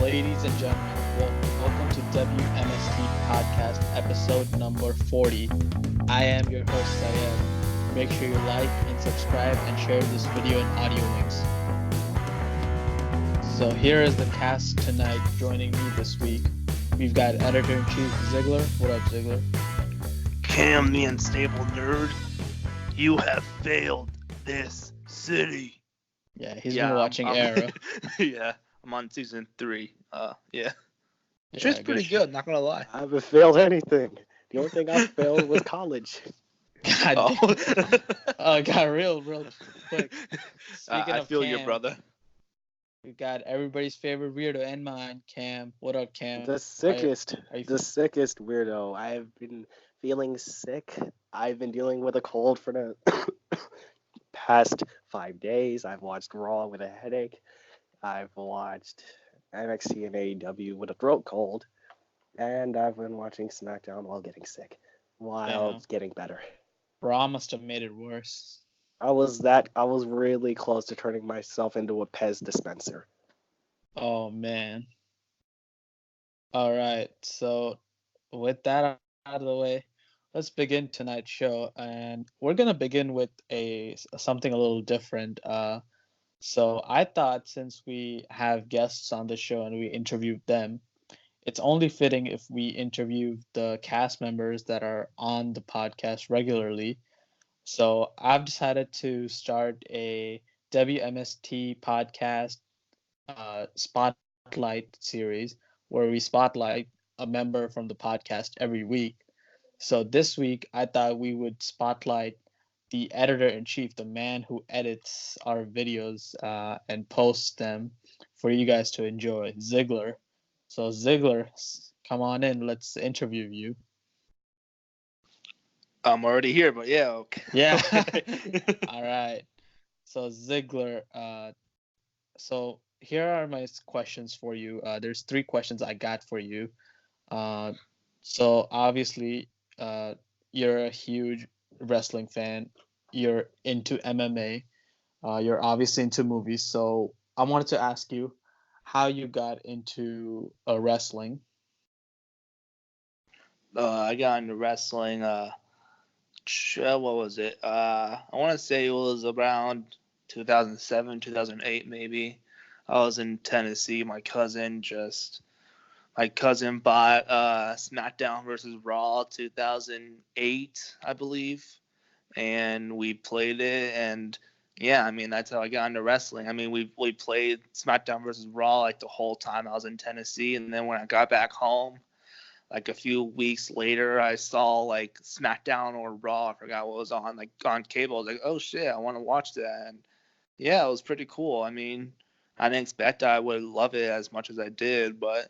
Ladies and gentlemen, welcome to W.M.S.T podcast episode number 40. I am your host Syed. Make sure you like and subscribe and share this video and audio links. So here is the cast tonight. Joining me this week, we've got Editor-in-Chief Ziggler. What up, Ziggler? Cam, the unstable nerd, you have failed this city. Yeah, he's been watching Arrow. Yeah, I'm on season 3. Yeah. Show's pretty good, not gonna lie. I haven't failed anything. The only thing I failed was college. God it got real quick. I feel Cam, your brother. We got everybody's favorite weirdo and mine, Cam. What up, Cam? The sickest weirdo. I've been feeling sick. I've been dealing with a cold for the past 5 days. I've watched Raw with a headache. I've watched NXT and AEW with a throat cold. And I've been watching SmackDown while getting sick. While getting better. Raw must have made it worse. I was really close to turning myself into a Pez dispenser. Oh, man. All right. So with that out of the way, let's begin tonight's show. And we're going to begin with something a little different. So I thought since we have guests on the show and we interviewed them, it's only fitting if we interview the cast members that are on the podcast regularly. So I've decided to start a W.M.S.T podcast spotlight series where we spotlight a member from the podcast every week. So this week, I thought we would spotlight the editor-in-chief, the man who edits our videos and posts them for you guys to enjoy, Ziggler. So Ziggler, come on in. Let's interview you. I'm already here, but yeah. Okay. Yeah. All right. So Ziggler, so here are my questions for you. There's 3 questions I got for you. So obviously, you're a huge wrestling fan. You're into MMA. You're obviously into movies. So I wanted to ask you how you got into wrestling. I got into wrestling. What was it? I want to say it was around 2007, 2008, maybe. I was in Tennessee. My cousin bought SmackDown versus Raw 2008, I believe, and we played it. And yeah, I mean that's how I got into wrestling. I mean we played SmackDown versus Raw like the whole time I was in Tennessee, and then when I got back home, like a few weeks later, I saw like SmackDown or Raw. I forgot what was on, like on cable. I was like, oh shit, I want to watch that. And yeah, it was pretty cool. I mean, I didn't expect I would love it as much as I did, but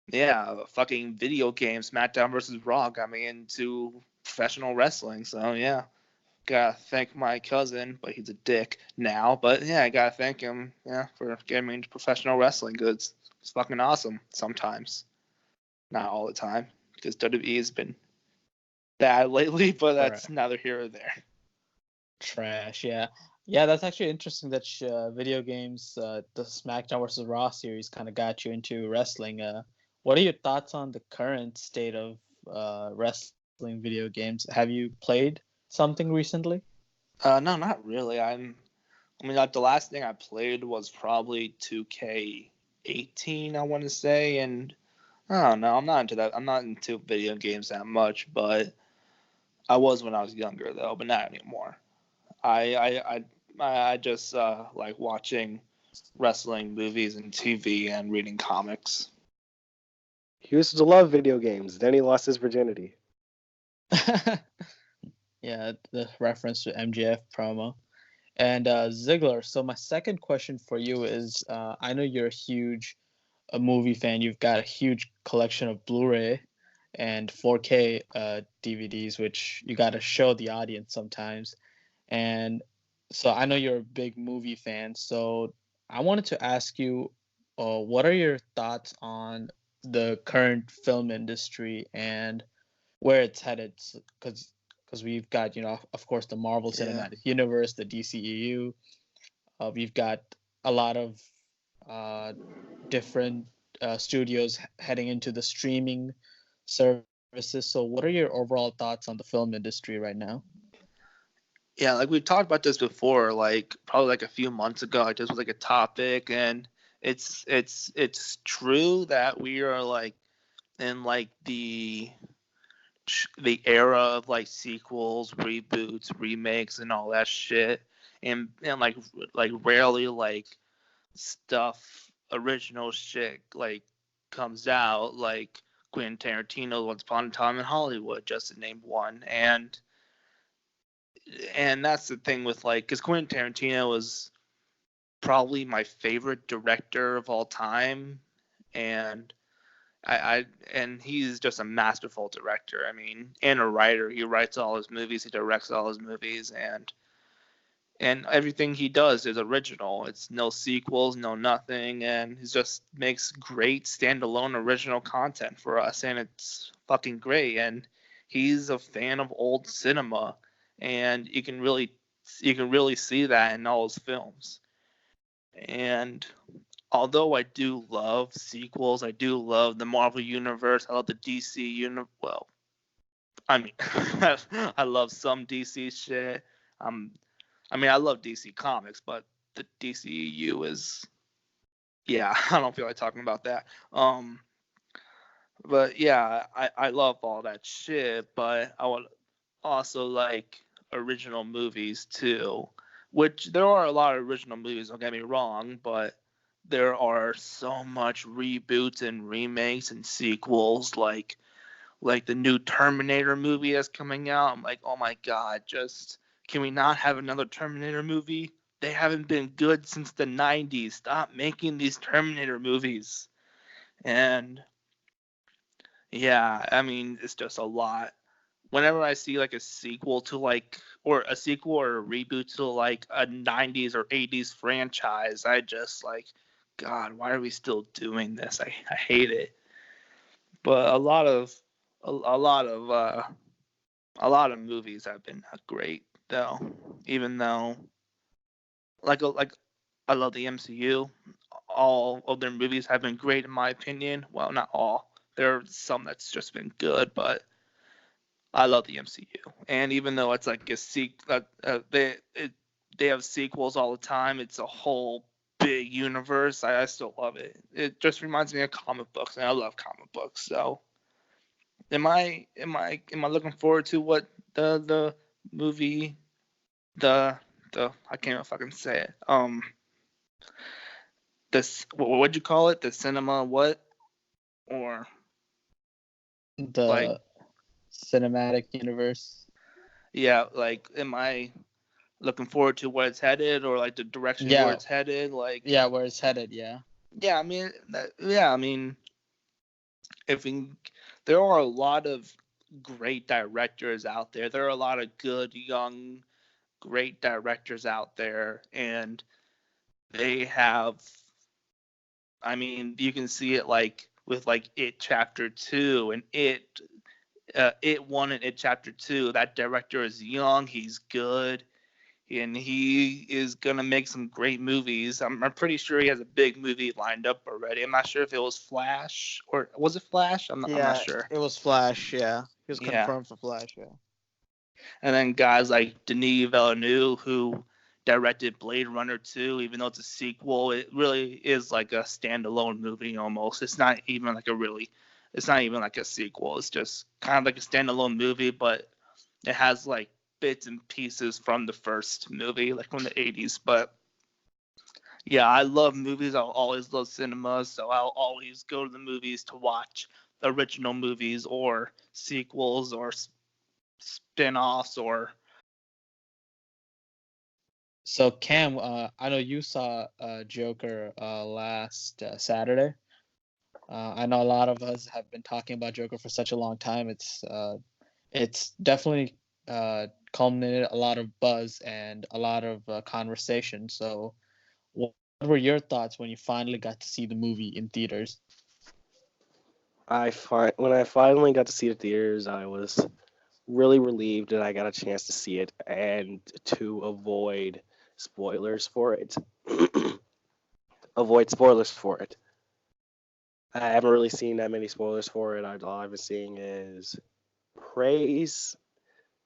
yeah, fucking video game SmackDown versus Raw got me into professional wrestling. So yeah, gotta thank my cousin, but he's a dick now. But yeah, I gotta thank him, for getting me into professional wrestling. It's fucking awesome sometimes. Not all the time, because WWE has been bad lately, but that's neither here or there. Trash, yeah. Yeah, that's actually interesting that video games, the SmackDown vs. Raw series kind of got you into wrestling. What are your thoughts on the current state of wrestling video games? Have you played something recently? No, not really. The last thing I played was probably 2K18, I want to say, and I don't know. I'm not into that. I'm not into video games that much, but I was when I was younger, though, but not anymore. I just like watching wrestling movies and TV and reading comics. He used to love video games. Then he lost his virginity. Yeah, the reference to MJF promo. And Ziggler, so my second question for you is, I know you're a movie fan. You've got a huge collection of Blu-ray and 4K DVDs, which you got to show the audience sometimes. And so I know you're a big movie fan. So I wanted to ask you, what are your thoughts on the current film industry and where it's headed? Because we've got, of course, the Marvel Cinematic Universe, the DCEU. We've got a lot of different studios heading into the streaming services. So, what are your overall thoughts on the film industry right now? Yeah, like we've talked about this before, like probably like a few months ago. Like this was like a topic, and it's true that we are like in like the era of like sequels, reboots, remakes, and all that shit, and like rarely like stuff original shit like comes out like Quentin Tarantino Once Upon a Time in Hollywood, just to name one. And that's the thing with like, because Quentin Tarantino was probably my favorite director of all time, and and he's just a masterful director. I mean, and a writer. He writes all his movies, he directs all his movies, and everything he does is original. It's no sequels, no nothing, and he just makes great standalone original content for us, and it's fucking great. And he's a fan of old cinema, and you can really see that in all his films. And although I do love sequels, I do love the Marvel Universe, I love the DC universe. Well, I mean, I love some DC shit. I mean, I love DC Comics, but the DCEU is, yeah, I don't feel like talking about that. But yeah, I love all that shit, but I would also like original movies too, which there are a lot of original movies, don't get me wrong, but there are so much reboots and remakes and sequels, like the new Terminator movie that's coming out. I'm like, oh my god, just can we not have another Terminator movie? They haven't been good since the 90s. Stop making these Terminator movies. And yeah, I mean, it's just a lot. Whenever I see like a sequel to like, or a sequel or a reboot to like a 90s or 80s franchise, I just like, God, why are we still doing this? I hate it. But a lot of movies have been great though, even though like I love the MCU. All of their movies have been great in my opinion. Well, not all. There are some that's just been good, but I love the MCU. And even though it's like a they have sequels all the time. It's a whole big universe. I still love it. It just reminds me of comic books, and I love comic books. So am I looking forward to what the movie the I can't even fucking say it. This what'd you call it? The cinema what? Or like The cinematic universe. yeah, like am I looking forward to where it's headed or like the direction where Yeah, it's headed? Like yeah, where it's headed. Yeah. yeah, I mean I mean if we, there are a lot of great directors out there. There are a lot of good young great directors out there, and they have, I mean, you can see it like with like It Chapter 2 and It 1 and It Chapter 2. That director is young, he's good, and he is gonna make some great movies. I'm pretty sure he has a big movie lined up already. I'm not sure if it was Flash or was it Flash? I'm not Yeah, sure. it was Flash. Yeah, he was Yeah. confirmed for Flash. Yeah. And then guys like Denis Villeneuve, who directed Blade Runner 2, even though it's a sequel, it really is like a standalone movie almost. It's not even like it's not even like a sequel. It's just kind of like a standalone movie, but it has like bits and pieces from the first movie, like from the 80s. But yeah, I love movies. I'll always love cinema, so I'll always go to the movies to watch the original movies or sequels or spin-offs or So Cam, I know you saw Joker last Saturday. I know a lot of us have been talking about Joker for such a long time. It's definitely culminated a lot of buzz and a lot of conversation. So, what were your thoughts when you finally got to see the movie in theaters? When I finally got to see it in theaters, I was really relieved that I got a chance to see it and to avoid spoilers for it. Avoid spoilers for it. I haven't really seen that many spoilers for it. All I've been seeing is praise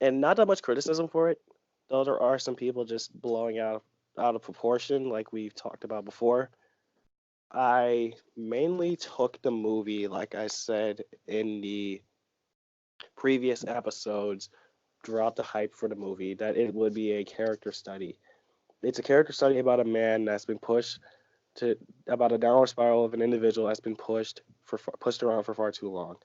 and not that much criticism for it. Though there are some people just blowing out of proportion, like we've talked about before. I mainly took the movie, like I said in the previous episodes, throughout the hype for the movie, that it would be a character study. It's a character study about a man that's been pushed to about a downward spiral of an individual that's been pushed around for far too long.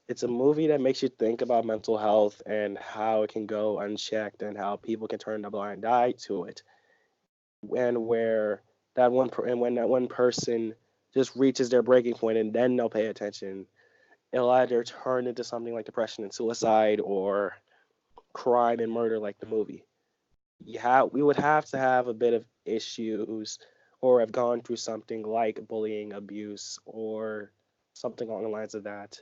It's a movie that makes you think about mental health and how it can go unchecked and how people can turn a blind eye to it. And where and when that one person just reaches their breaking point and then they'll pay attention, it'll either turn into something like depression and suicide or crime and murder like the movie. We would have to have a bit of issues or have gone through something like bullying, abuse, or something along the lines of that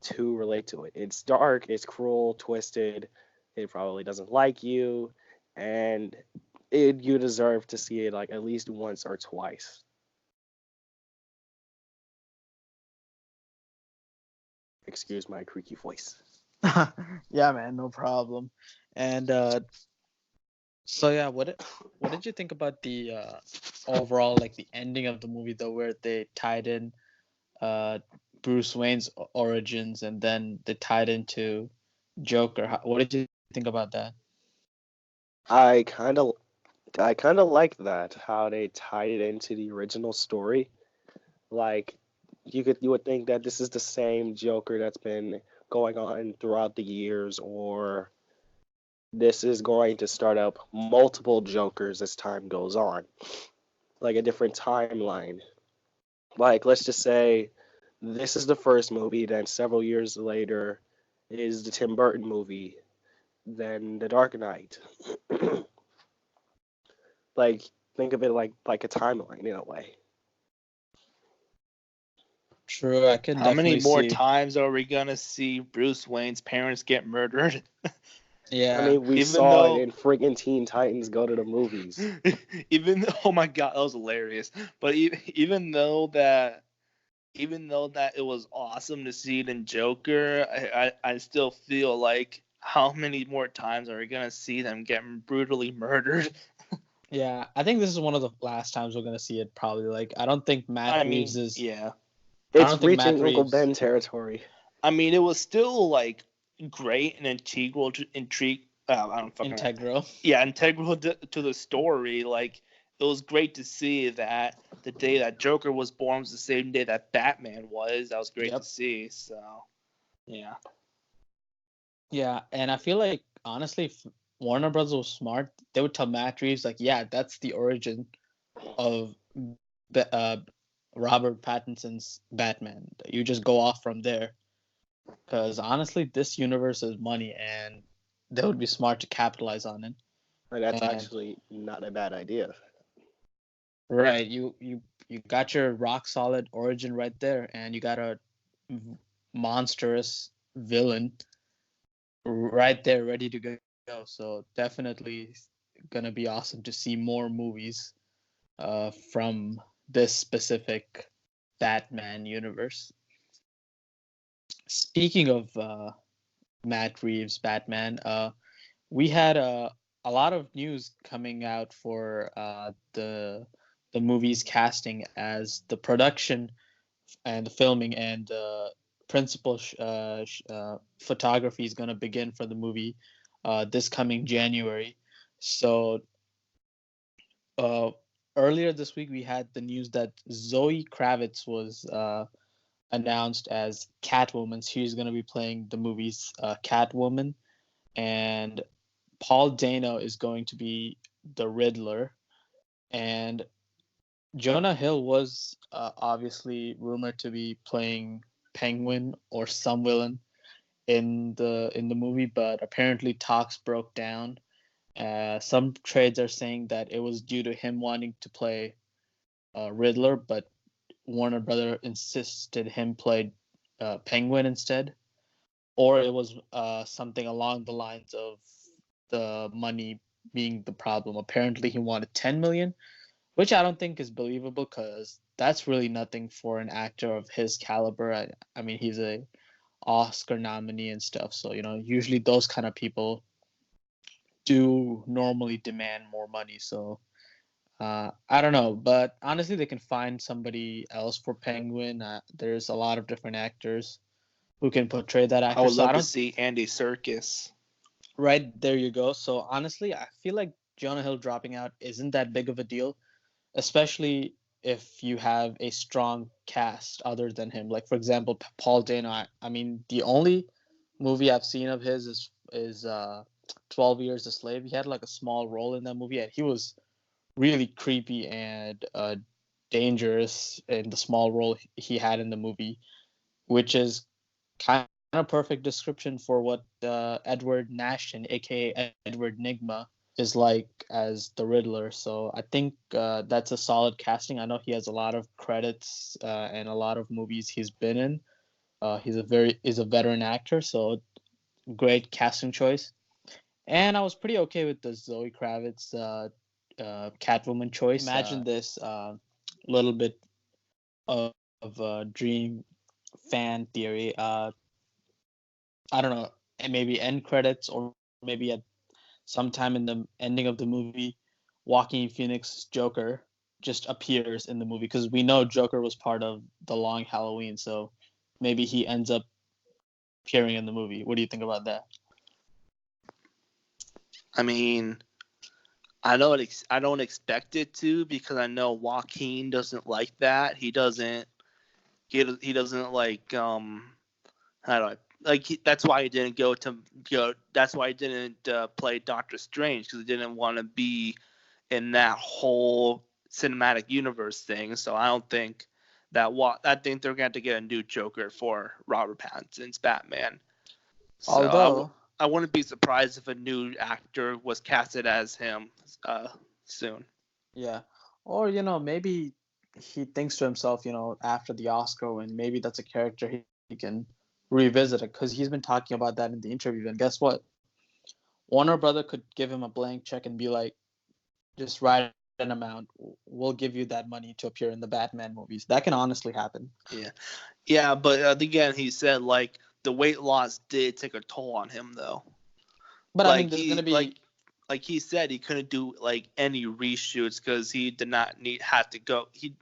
to relate to it. It's dark, it's cruel, twisted. It probably doesn't like you, and you deserve to see it like at least once or twice. Excuse my creaky voice. Yeah, man, no problem. And so yeah, what did you think about the overall like the ending of the movie though, where they tied in uh Bruce Wayne's origins and then they tied into Joker? What did you think about that? I kind of I kind of like that how they tied it into the original story. Like you would think that this is the same Joker that's been going on throughout the years, or this is going to start up multiple Jokers as time goes on, like a different timeline. Like let's just say this is the first movie, then several years later is the Tim Burton movie, then The Dark Knight. Like think of it like a timeline in a way. True, I can How many definitely more see. times are we gonna see Bruce Wayne's parents get murdered? I Yeah, mean, we Even saw it though, in friggin' Teen Titans Go to the Movies. oh my god, that was hilarious. But even though that it was awesome to see it in Joker, I still feel like how many more times are we gonna see them getting brutally murdered? yeah. I think this is one of the last times we're gonna see it. Probably. Like, I don't think Matt I Reeves mean, is. yeah. I It's don't think Matt reaching Uncle Reeves Ben territory. I mean, it was still like great and integral to intrigue. I don't fucking integral. yeah, integral to the story. Like it was great to see that the day that Joker was born was the same day that Batman was. That was great to Yep. see. So yeah, Yeah, and I feel like honestly, if Warner Brothers was smart, they would tell Matt Reeves like, yeah, that's the origin of uh, Robert Pattinson's Batman. You just go off from there. Because honestly, this universe is money, and they would be smart to capitalize on it. And that's And actually not a bad idea. right, you got your rock solid origin right there, and you got a monstrous villain right there, ready to go. So definitely gonna be awesome to see more movies from this specific Batman universe. Speaking of Matt Reeves Batman, we had a lot of news coming out for the movie's casting, as the production and the filming and principal photography is going to begin for the movie this coming January. So uh, earlier this week we had the news that Zoe Kravitz was announced as Catwoman. She's going to be playing the movie's Catwoman, and Paul Dano is going to be the Riddler, and Jonah Hill was obviously rumored to be playing Penguin or some villain in the movie, but apparently talks broke down. Some trades are saying that it was due to him wanting to play Riddler, but Warner Brother insisted him play Penguin instead, or it was something along the lines of the money being the problem. Apparently, he wanted 10 million, which I don't think is believable because that's really nothing for an actor of his caliber. I mean, he's a Oscar nominee and stuff. So, usually those kind of people do normally demand more money. So, I don't know. But honestly, they can find somebody else for Penguin. There's a lot of different actors who can portray that actor. I would love to see Andy Serkis. Right, there you go. So, honestly, I feel like Jonah Hill dropping out isn't that big of a deal, especially if you have a strong cast other than him. Like, for example, Paul Dano. I mean, the only movie I've seen of his is 12 Years a Slave. He had like a small role in that movie, and he was really creepy and dangerous in the small role he had in the movie, which is kind of perfect description for what Edward Nashton, aka Edward Nigma, is like as the Riddler. So I think that's a solid casting. I know he has a lot of credits and a lot of movies he's been in. He's a veteran actor, so great casting choice. And I was pretty okay with the Zoe Kravitz Catwoman choice. Imagine this little bit of dream fan theory. I don't know, maybe end credits or maybe at sometime in the ending of the movie, Joaquin Phoenix's Joker just appears in the movie, because we know Joker was part of the Long Halloween, so maybe he ends up appearing in the movie. What do you think about that? I mean, I don't expect it to, because I know Joaquin doesn't like that. He doesn't like how do I that's why he didn't that's why he didn't play Doctor Strange, because he didn't want to be in that whole cinematic universe thing. So I don't think I think they're going to have to get a new Joker for Robert Pattinson's Batman. So Although I wouldn't be surprised if a new actor was casted as him soon. Yeah. Or, maybe he thinks to himself, after the Oscar win, maybe that's a character he can revisit it, because he's been talking about that in the interview. And guess what? Warner Brother could give him a blank check and be like, just write an amount. We'll give you that money to appear in the Batman movies. That can honestly happen. Yeah, but again, he said like the weight loss did take a toll on him, though. But like, I mean, there's going to be like he said, he couldn't do like any reshoots because he did not have to go. He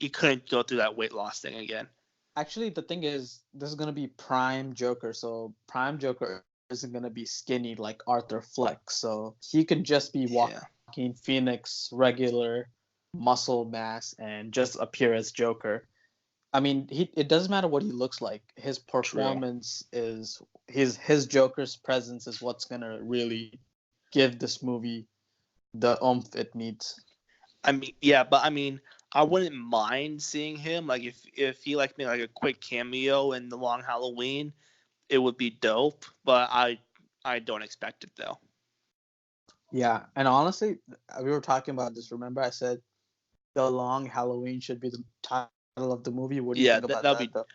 couldn't go through that weight loss thing again. Actually, the thing is, this is going to be Prime Joker. So Prime Joker isn't going to be skinny like Arthur Fleck. So he can just be Joaquin Phoenix, regular muscle mass, and just appear as Joker. I mean, it doesn't matter what he looks like. His performance is his Joker's presence is what's going to really give this movie the oomph it needs. I mean, yeah, but I mean, I wouldn't mind seeing him. Like if he like made like a quick cameo in the Long Halloween, it would be dope. But I don't expect it though. Yeah, and honestly, we were talking about this. Remember, I said the Long Halloween should be the title of the movie. What do you think about that? Though?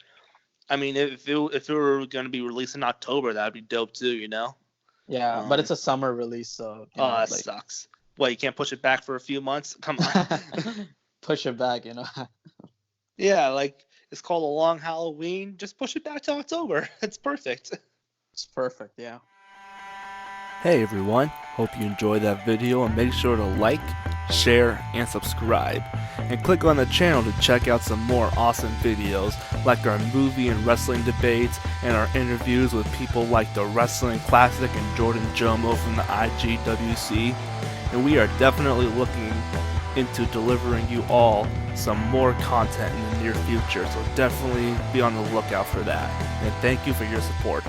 I mean, if it were going to be released in October, that'd be dope too. Yeah, but it's a summer release, so. That sucks. Well, you can't push it back for a few months? Come on. Push it back, Yeah, like it's called a Long Halloween. Just push it back to October. It's perfect. It's perfect, yeah. Hey everyone, hope you enjoyed that video, and make sure to like, share, and subscribe. And click on the channel to check out some more awesome videos like our movie and wrestling debates and our interviews with people like the Wrestling Classic and Jordan Jomo from the IGWC. And we are definitely looking into delivering you all some more content in the near future, so definitely be on the lookout for that. And thank you for your support.